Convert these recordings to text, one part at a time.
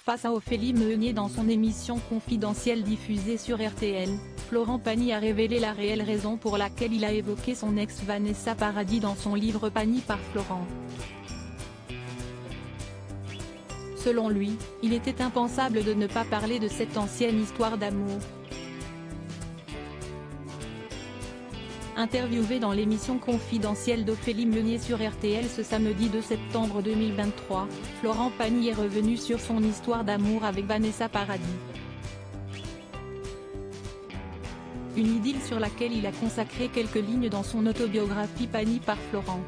Face à Ophélie Meunier dans son émission confidentielle diffusée sur RTL, Florent Pagny a révélé la réelle raison pour laquelle il a évoqué son ex Vanessa Paradis dans son livre Pagny par Florent. Selon lui, il était impensable de ne pas parler de cette ancienne histoire d'amour. Interviewé dans l'émission confidentielle d'Ophélie Meunier sur RTL ce samedi 2 septembre 2023, Florent Pagny est revenu sur son histoire d'amour avec Vanessa Paradis. Une idylle sur laquelle il a consacré quelques lignes dans son autobiographie Pagny par Florent.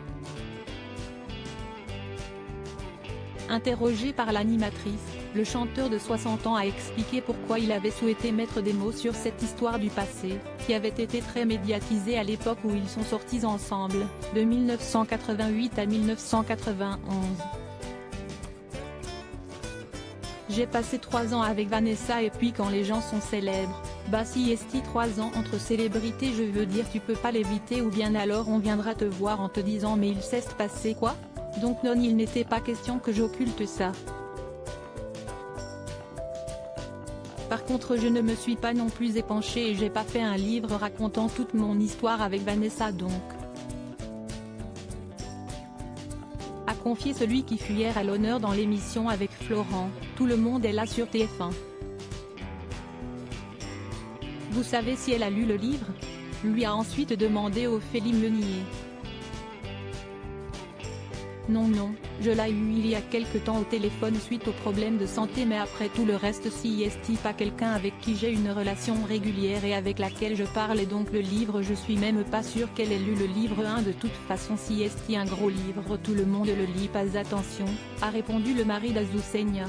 Interrogé par l'animatrice, le chanteur de 60 ans a expliqué pourquoi il avait souhaité mettre des mots sur cette histoire du passé, qui avait été très médiatisée à l'époque où ils sont sortis ensemble, de 1988 à 1991. J'ai passé 3 ans avec Vanessa et puis quand les gens sont célèbres, bah si esti 3 ans entre célébrités je veux dire tu peux pas l'éviter ou bien alors on viendra te voir en te disant mais il s'est passé quoi ? Donc non il n'était pas question que j'occulte ça. Par contre je ne me suis pas non plus épanché et j'ai pas fait un livre racontant toute mon histoire avec Vanessa donc. A confié celui qui fut hier à l'honneur dans l'émission avec Florent, Tout le monde est là sur TF1. Vous savez si elle a lu le livre ? Lui a ensuite demandé Ophélie Meunier. Non, je l'ai eu il y a quelque temps au téléphone suite aux problèmes de santé mais après tout le reste si est pas quelqu'un avec qui j'ai une relation régulière et avec laquelle je parle et donc le livre je suis même pas sûr qu'elle ait lu le livre 1 de toute façon si est un gros livre tout le monde le lit pas attention, a répondu le mari d'Azucena.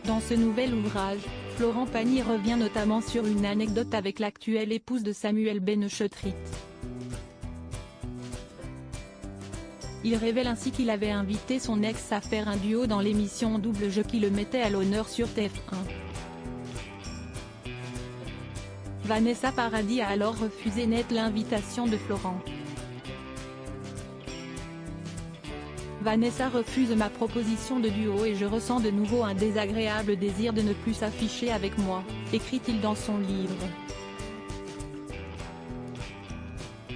Dans ce nouvel ouvrage, Florent Pagny revient notamment sur une anecdote avec l'actuelle épouse de Samuel Beneschotrit. Il révèle ainsi qu'il avait invité son ex à faire un duo dans l'émission Double Jeu qui le mettait à l'honneur sur TF1. Vanessa Paradis a alors refusé net l'invitation de Florent. Vanessa refuse ma proposition de duo et je ressens de nouveau un désagréable désir de ne plus s'afficher avec moi, écrit-il dans son livre.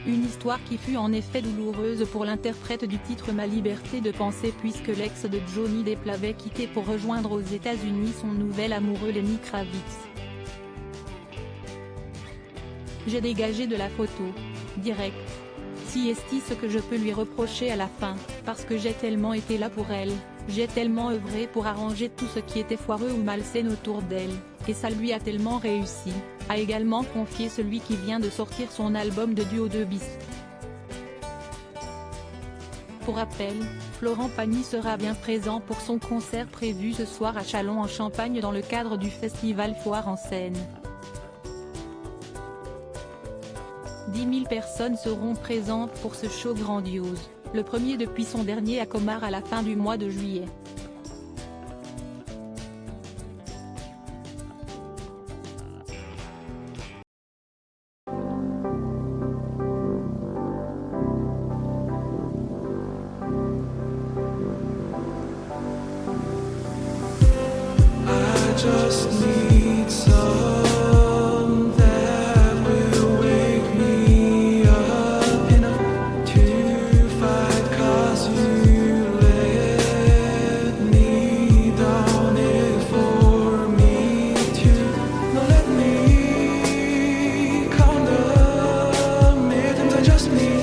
Une histoire qui fut en effet douloureuse pour l'interprète du titre Ma liberté de penser puisque l'ex de Johnny Depp l'avait quitté pour rejoindre aux États-Unis son nouvel amoureux Lenny Kravitz. J'ai dégagé de la photo. Direct. Si est-ce ce que je peux lui reprocher à la fin, parce que j'ai tellement été là pour elle, j'ai tellement œuvré pour arranger tout ce qui était foireux ou malsain autour d'elle, et ça lui a tellement réussi, a également confié celui qui vient de sortir son album de duo 2 bis. Pour rappel, Florent Pagny sera bien présent pour son concert prévu ce soir à Châlons en Champagne dans le cadre du festival Foire en Seine. 10 000 personnes seront présentes pour ce show grandiose, le premier depuis son dernier à Colmar à la fin du mois de juillet. I just need some that will wake me up enough to fight 'cause you let me down it for me to not let me count the minutes I just need